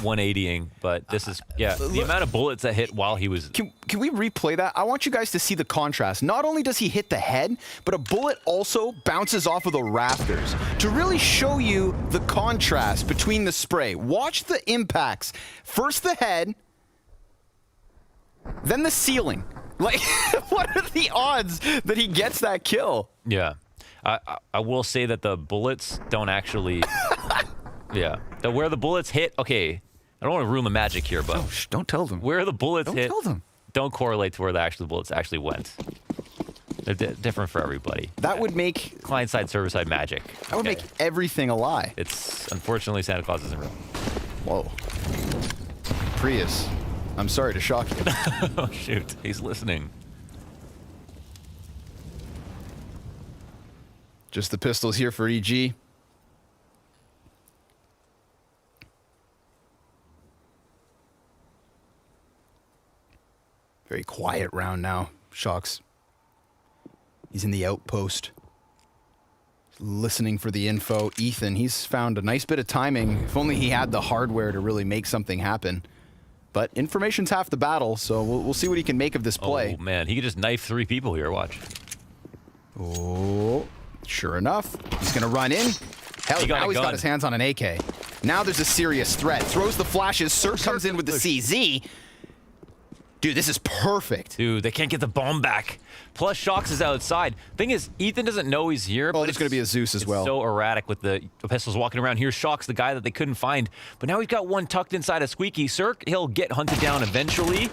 180ing, but this is, yeah, the amount of bullets that hit while he was... Can we replay that? I want you guys to see the contrast. Not only does he hit the head, but a bullet also bounces off of the rafters to really show you the contrast between the spray. Watch the impacts. First the head, then the ceiling. Like, what are the odds that he gets that kill? Yeah. I will say that the bullets don't actually... yeah. Where the bullets hit... Okay, I don't want to ruin the magic here, but... Oh, don't tell them. Where the bullets hit... Don't tell them. Don't correlate to where the bullets actually went. They're different for everybody. That would make... Client-side, server-side magic. That would make everything a lie. It's... Unfortunately, Santa Claus isn't real. Whoa. Prius, I'm sorry to shock you. Oh, shoot. He's listening. Just the pistols here for EG. Very quiet round now, Shox. He's in the outpost. Listening for the info. Ethan, he's found a nice bit of timing. If only he had the hardware to really make something happen. But information's half the battle, so we'll see what he can make of this play. Oh, man. He could just knife 3 people here. Watch. Oh, sure enough. He's going to run in. Hell, now he's got his hands on an AK. Now there's a serious threat. Throws the flashes. Sir comes in with the CZ. Dude, this is perfect. Dude, they can't get the bomb back. Plus, Shox is outside. Thing is, Ethan doesn't know he's here. Oh, there's going to be a Zeus as well. So erratic with the pistols walking around. Here's Shox, the guy that they couldn't find. But now he's got one tucked inside a Squeaky. Cirque, he'll get hunted down eventually.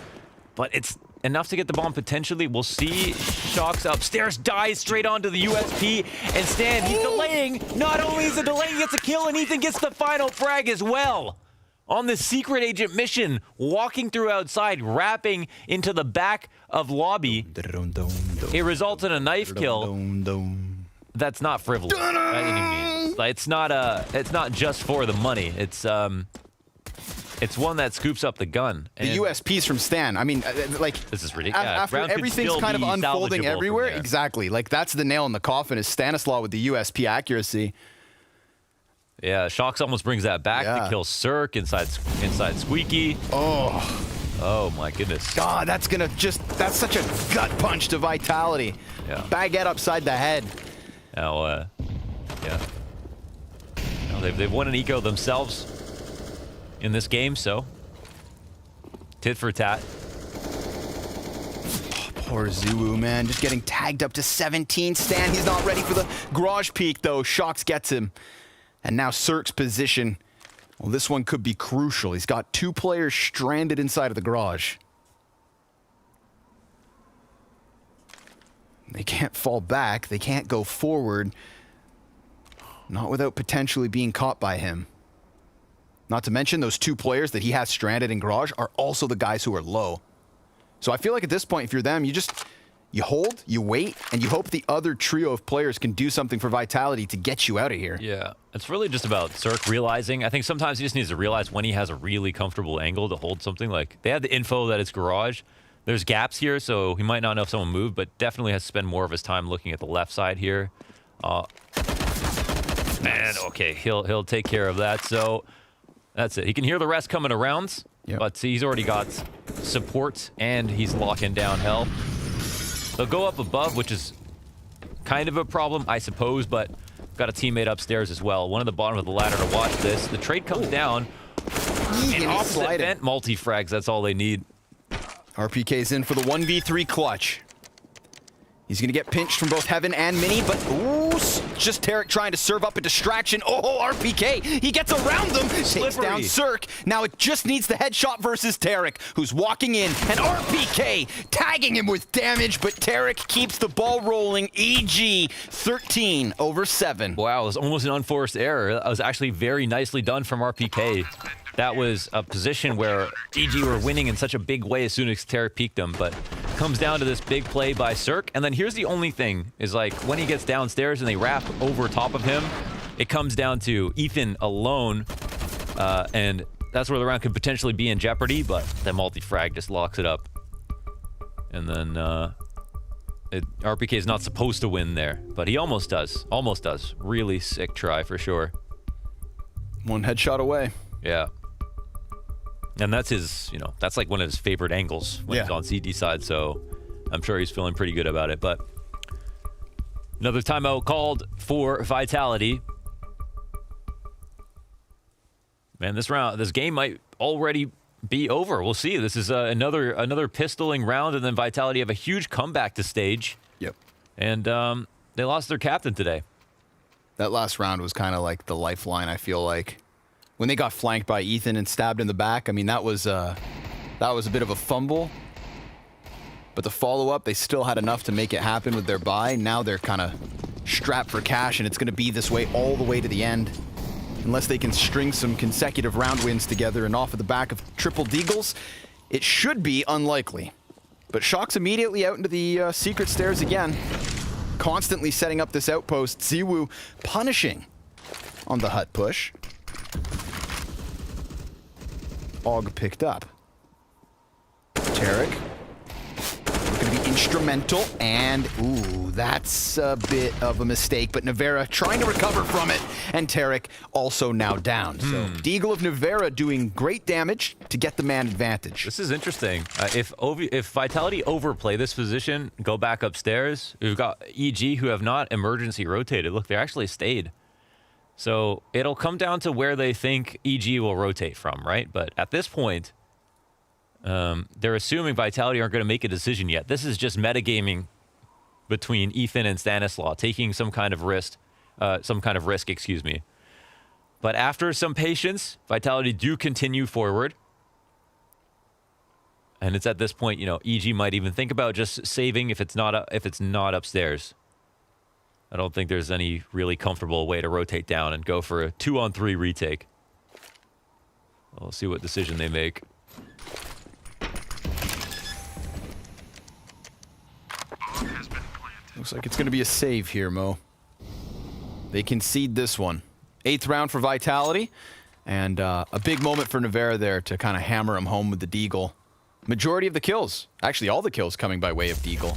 But it's enough to get the bomb potentially. We'll see. Shox upstairs, dies straight onto the USP. And Stan, he's delaying. Not only is it delaying, he gets a kill, and Ethan gets the final frag as well. On the secret agent mission, walking through outside, wrapping into the back of lobby. It results in a knife kill. That's not frivolous by any means. Like, it's not just for the money. It's one that scoops up the gun. And the USPs from Stan. I mean, like, this is ridiculous. After everything's kind of unfolding everywhere, exactly. Like, that's the nail in the coffin is Stanislaw with the USP accuracy. Yeah, Shox almost brings that back to kill Cirque inside Squeaky. Oh my goodness. God, that's such a gut punch to Vitality. Yeah. Baguette upside the head. Now, yeah. Now they've won an eco themselves in this game, so tit for tat. Oh, poor Ziwu, man, just getting tagged up to 17. Stan, he's not ready for the garage peek though. Shox gets him. And now Cirque's position, well, this one could be crucial. He's got 2 players stranded inside of the garage. They can't fall back. They can't go forward. Not without potentially being caught by him. Not to mention those 2 players that he has stranded in garage are also the guys who are low. So I feel like at this point, if you're them, you hold, you wait, and you hope the other trio of players can do something for Vitality to get you out of here. Yeah, it's really just about Cirque realizing. I think sometimes he just needs to realize when he has a really comfortable angle to hold something. Like, they had the info that it's garage. There's gaps here, so he might not know if someone moved, but definitely has to spend more of his time looking at the left side here. And okay, he'll take care of that. So that's it. He can hear the rest coming around, but he's already got support, and he's locking down Hell. They'll go up above, which is kind of a problem, I suppose, but got a teammate upstairs as well. One at the bottom of the ladder to watch this. The trade comes down, and opposite vent multi-frags. That's all they need. RPK's in for the 1v3 clutch. He's going to get pinched from both Heaven and Mini, but ooh, just Tarek trying to serve up a distraction. Oh, RPK, he gets around them, takes down Cirque. Now it just needs the headshot versus Tarek, who's walking in, and RPK tagging him with damage, but Tarek keeps the ball rolling. EG 13/7. Wow, it was almost an unforced error. That was actually very nicely done from RPK. That was a position where EG were winning in such a big way as soon as Tarek peeked them, but comes down to this big play by Cirque. And then here's the only thing, is like when he gets downstairs and they wrap over top of him, it comes down to Ethan alone, and that's where the round could potentially be in jeopardy, but the multi-frag just locks it up. And then RPK is not supposed to win there, but he almost does. Almost does. Really sick try for sure. One headshot away. Yeah. And that's his, that's like one of his favorite angles when he's on CD side, so I'm sure he's feeling pretty good about it. But another timeout called for Vitality. Man, this game might already be over. We'll see. This is another pistoling round, and then Vitality have a huge comeback to stage. Yep. And they lost their captain today. That last round was kind of like the lifeline, I feel like. When they got flanked by Ethan and stabbed in the back, I mean, that was a bit of a fumble. But the follow-up, they still had enough to make it happen with their buy. Now they're kind of strapped for cash, and it's going to be this way all the way to the end. Unless they can string some consecutive round wins together and off of the back of triple deagles, it should be unlikely. But Shock's immediately out into the secret stairs again. Constantly setting up this outpost. Ziwu punishing on the hut push. Og picked up. Tarek going to be instrumental, and ooh, that's a bit of a mistake, but Nevera trying to recover from it, and Tarek also now down. So Deagle of Nevera doing great damage to get the man advantage. This is interesting. If Vitality overplay this position, go back upstairs, we've got EG who have not emergency rotated. Look, they actually stayed. So it'll come down to where they think EG will rotate from, right? But at this point, they're assuming Vitality aren't going to make a decision yet. This is just metagaming between Ethan and Stanislaw, taking some kind of risk, excuse me. But after some patience, Vitality do continue forward. And it's at this point, EG might even think about just saving if it's not upstairs. I don't think there's any really comfortable way to rotate down and go for a 2-on-3 retake. We'll see what decision they make. Looks like it's going to be a save here, Mo. They concede this one. 8th round for Vitality, and a big moment for Nevera there to kind of hammer him home with the Deagle. Majority of the kills, actually all the kills coming by way of Deagle.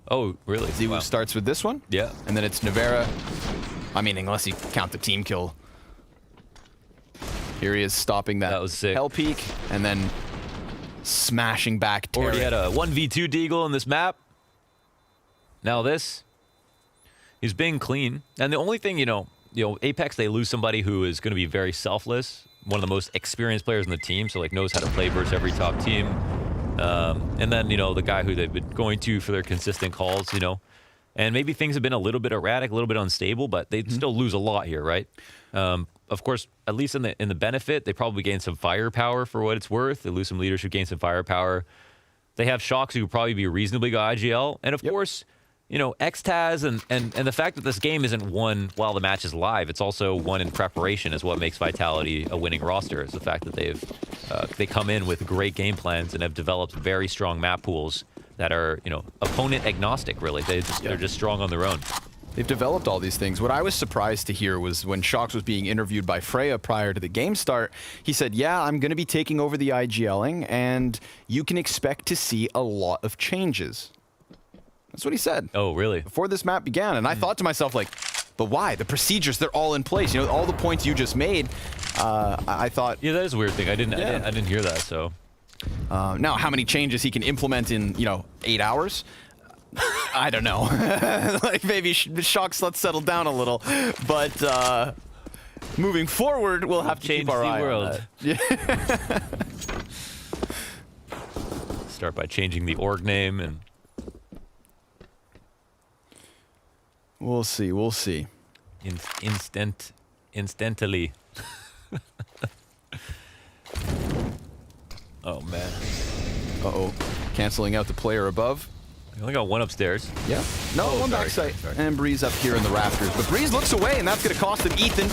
Oh, really? Ziwu starts with this one. Yeah. And then it's Nevera. I mean, unless you count the team kill. Here he is stopping that was sick. hell peak, and then smashing back Tarek. Already had a 1v2 Deagle on this map. Now this. He's being clean. And the only thing, Apex, they lose somebody who is going to be very selfless. One of the most experienced players in the team, so knows how to play versus every top team. And then, the guy who they've been going to for their consistent calls, and maybe things have been a little bit erratic, a little bit unstable, but they still lose a lot here, right? Of course, at least in the benefit, they probably gain some firepower for what it's worth. They lose some leadership, gain some firepower. They have Shocks who could probably be reasonably good IGL. And of course, you know, Xtaz and the fact that this game isn't won while the match is live, it's also won in preparation is what makes Vitality a winning roster. Is the fact that they come in with great game plans and have developed very strong map pools that are, you know, opponent agnostic, really. They're just strong on their own. They've developed all these things. What I was surprised to hear was when Shocks was being interviewed by Freya prior to the game start, he said, yeah, I'm going to be taking over the IGLing, and you can expect to see a lot of changes. That's what he said. Oh, really? Before this map began. And I thought to myself, like, but why? The procedures, they're all in place. You know, all the points you just made, I thought... Yeah, that is a weird thing. I didn't hear that, so... Now, how many changes he can implement in, you know, 8 hours? I don't know. Like, maybe Shocks, let's settle down a little. But moving forward, we'll have to keep our eye on that. Yeah. Start by changing the org name and... We'll see. We'll see. Instantly. Oh, man. Uh-oh. Canceling out the player above. I only got one upstairs. Yeah. No, one backside. And Breeze up here in the rafters. But Breeze looks away, and that's going to cost him Ethan.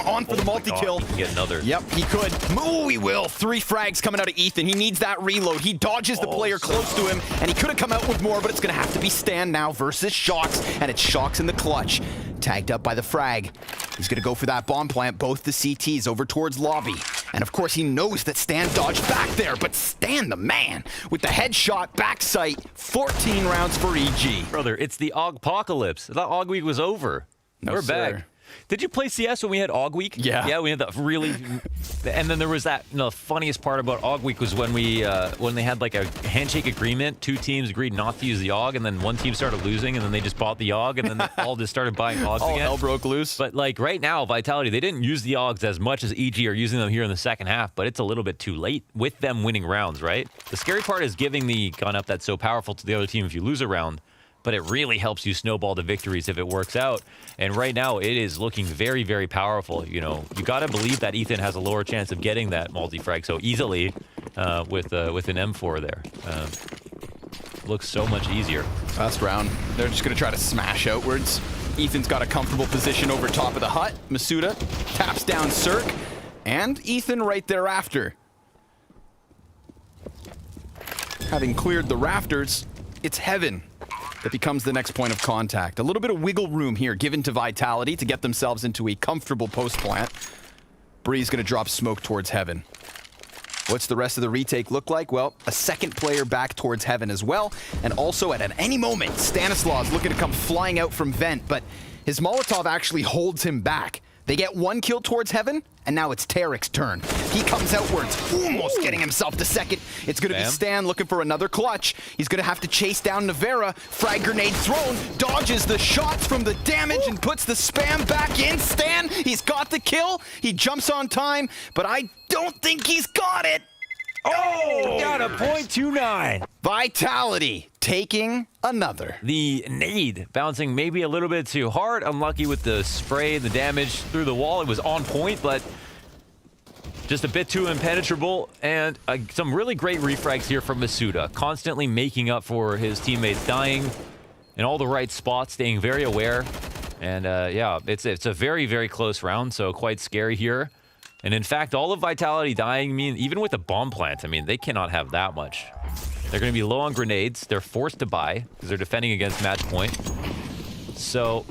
On for the multi-kill. He can get another. Yep, he could. Ooh, he will. 3 frags coming out of Ethan. He needs that reload. He dodges the player close to him, and he could have come out with more, but it's going to have to be Stan now versus Shocks, and it's Shocks in the clutch. Tagged up by the frag. He's going to go for that bomb plant, both the CTs over towards lobby. And of course, he knows that Stan dodged back there, but Stan, the man, with the headshot back sight, 14 rounds for EG. Brother, it's the Ogpocalypse. I thought Og Week was over. No, We're sir. back. Did you play CS when we had Og Week? Yeah. Yeah, we had that really... And then there was that, you know, the funniest part about Og Week was when we, when they had like a handshake agreement, 2 teams agreed not to use the Og, and then one team started losing, and then they just bought the Og, and then they all just started buying Ogs All again. hell broke loose. But like right now, Vitality, they didn't use the Ogs as much as EG are using them here in the second half, but it's a little bit too late with them winning rounds, right? The scary part is giving the gun up that's so powerful to the other team if you lose a round, but it really helps you snowball to victories if it works out. And right now, it is looking very, very powerful. You know, you got to believe that Ethan has a lower chance of getting that multi-frag so easily with an M4 there. Looks so much easier. Last round, they're just going to try to smash outwards. Ethan's got a comfortable position over top of the hut. Masuda taps down Cirque, and Ethan right thereafter. Having cleared the rafters, it's Heaven that becomes the next point of contact. A little bit of wiggle room here given to Vitality to get themselves into a comfortable post plant. Breeze going to drop smoke towards Heaven. What's the rest of the retake look like? Well, a second player back towards Heaven as well. And also at any moment, Stanislaus looking to come flying out from vent, but his Molotov actually holds him back. They get 1 kill towards Heaven, and now it's Tarek's turn. He comes outwards, almost getting himself to second. It's going to be Stan looking for another clutch. He's going to have to chase down Navera. Frag grenade thrown, dodges the shots from the damage and puts the spam back in. Stan, he's got the kill. He jumps on time, but I don't think he's got it. Oh! Got a .29. Vitality taking another. The nade bouncing maybe a little bit too hard. Unlucky with the spray, the damage through the wall. It was on point, but just a bit too impenetrable. And some really great refrags here from Masuda, constantly making up for his teammates dying in all the right spots, staying very aware. And yeah, it's a very, very close round, so quite scary here. And in fact, all of Vitality dying, I mean, even with a bomb plant, I mean, they cannot have that much. They're going to be low on grenades. They're forced to buy because they're defending against match point. So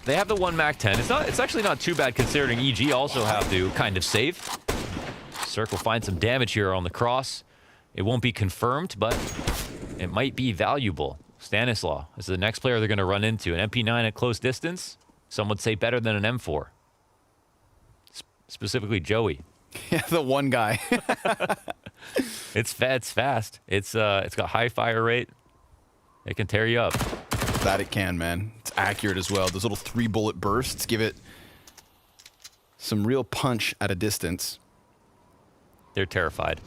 they have the 1 MAC-10. It's actually not too bad considering EG also have to kind of save. Cirque will find some damage here on the cross. It won't be confirmed, but it might be valuable. Stanislaw is the next player they're going to run into. An MP9 at close distance. Some would say better than an M4. Specifically Joey. Yeah, the one guy. It's fast. It's got high fire rate. It can tear you up. That it can, man. It's accurate as well. Those little 3-bullet bursts give it some real punch at a distance. They're terrified.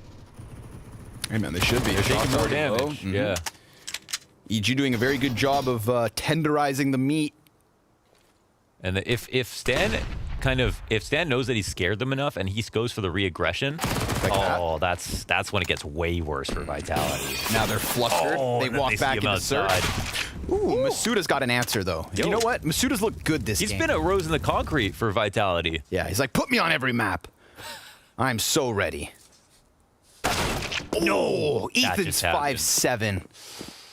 Hey, man, they should be. They're taking more damage. Yeah. EG doing a very good job of tenderizing the meat. And if Stan kind of, if Stan knows that he's scared them enough and he goes for the re-aggression, that's when it gets way worse for Vitality. Now they're flustered. They and then walk see back him into Surge. outside. Ooh, Masuda's got an answer, though. You know what? Masuda's looked good this game. He's been a rose in the concrete for Vitality. Yeah, he's like, put me on every map. I'm so ready. No, That Ethan's just happened. 5'7".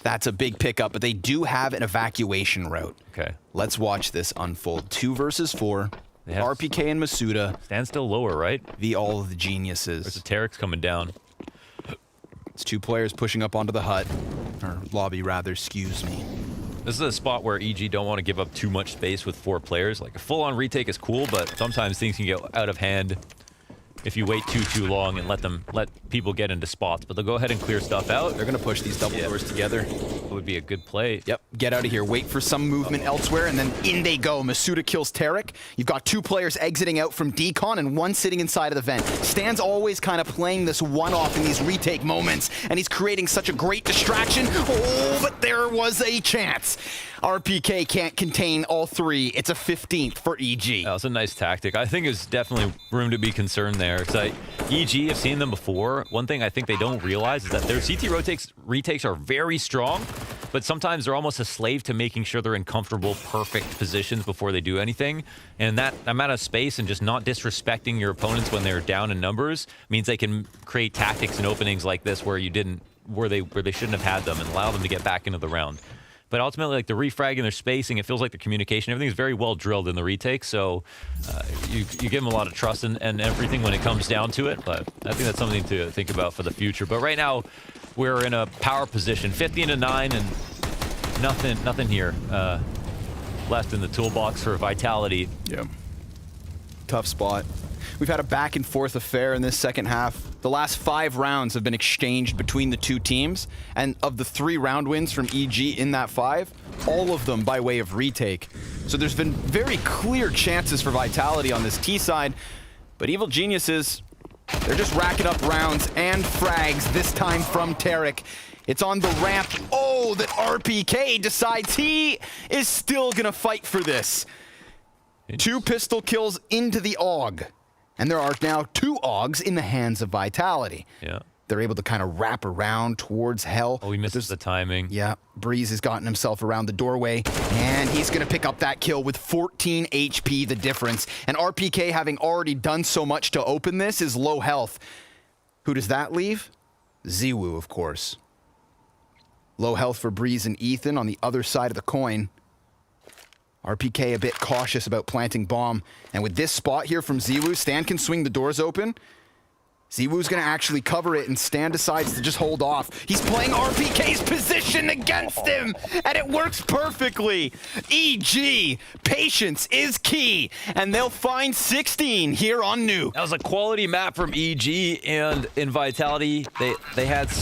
That's a big pickup, but they do have an evacuation route. Okay. Let's watch this unfold. 2 versus 4. They have- RPK and Masuda Stan's still lower, right? v all of the There's geniuses. a Tarek's coming down. It's 2 players pushing up onto the hut. Or lobby, rather, excuse me. This is a spot where EG don't want to give up too much space with 4 players. Like a full-on retake is cool, but sometimes things can get out of hand if you wait too long and let people get into spots. But they'll go ahead and clear stuff out. They're going to push these double doors together. It would be a good play. Yep, get out of here. Wait for some movement elsewhere, and then in they go. Masuda kills Tarek. You've got 2 players exiting out from Decon and 1 sitting inside of the vent. Stan's always kind of playing this one-off in these retake moments, and he's creating such a great distraction. Oh, but there was a chance. RPK can't contain all 3. It's a 15th for EG. That was a nice tactic. I think there's definitely room to be concerned there. Because EG, I've seen them before. One thing I think they don't realize is that their CT retakes are very strong, but sometimes they're almost a slave to making sure they're in comfortable, perfect positions before they do anything. And that amount of space and just not disrespecting your opponents when they're down in numbers means they can create tactics and openings like this where they shouldn't have had them and allow them to get back into the round. But ultimately, like the refrag and their spacing, it feels like the communication, everything is very well drilled in the retake. So you give them a lot of trust and everything when it comes down to it. But I think that's something to think about for the future. But right now, we're in a power position, 15-9, and nothing here left in the toolbox for Vitality. Yeah. Tough spot. We've had a back and forth affair in this second half. The last 5 rounds have been exchanged between the 2 teams, and of the 3 round wins from EG in that 5, all of them by way of retake. So there's been very clear chances for Vitality on this T side, but Evil Geniuses, they're just racking up rounds and frags, this time from Tarek. It's on the ramp. Oh, that RPK decides he is still gonna fight for this. 2 pistol kills into the AUG. And there are now 2 AUGs in the hands of Vitality. Yeah. They're able to kind of wrap around towards Hell. Oh, he misses the timing. Yeah, Breeze has gotten himself around the doorway, and he's going to pick up that kill with 14 HP, the difference. And RPK, having already done so much to open this, is low health. Who does that leave? Ziwu, of course. Low health for Breeze and Ethan on the other side of the coin. RPK a bit cautious about planting bomb. And with this spot here from Ziwu, Stan can swing the doors open. Ziwu's going to actually cover it, and Stan decides to just hold off. He's playing RPK's position against him, and it works perfectly. EG, patience is key, and they'll find 16 here on Nuke. That was a quality map from EG, and in Vitality, they had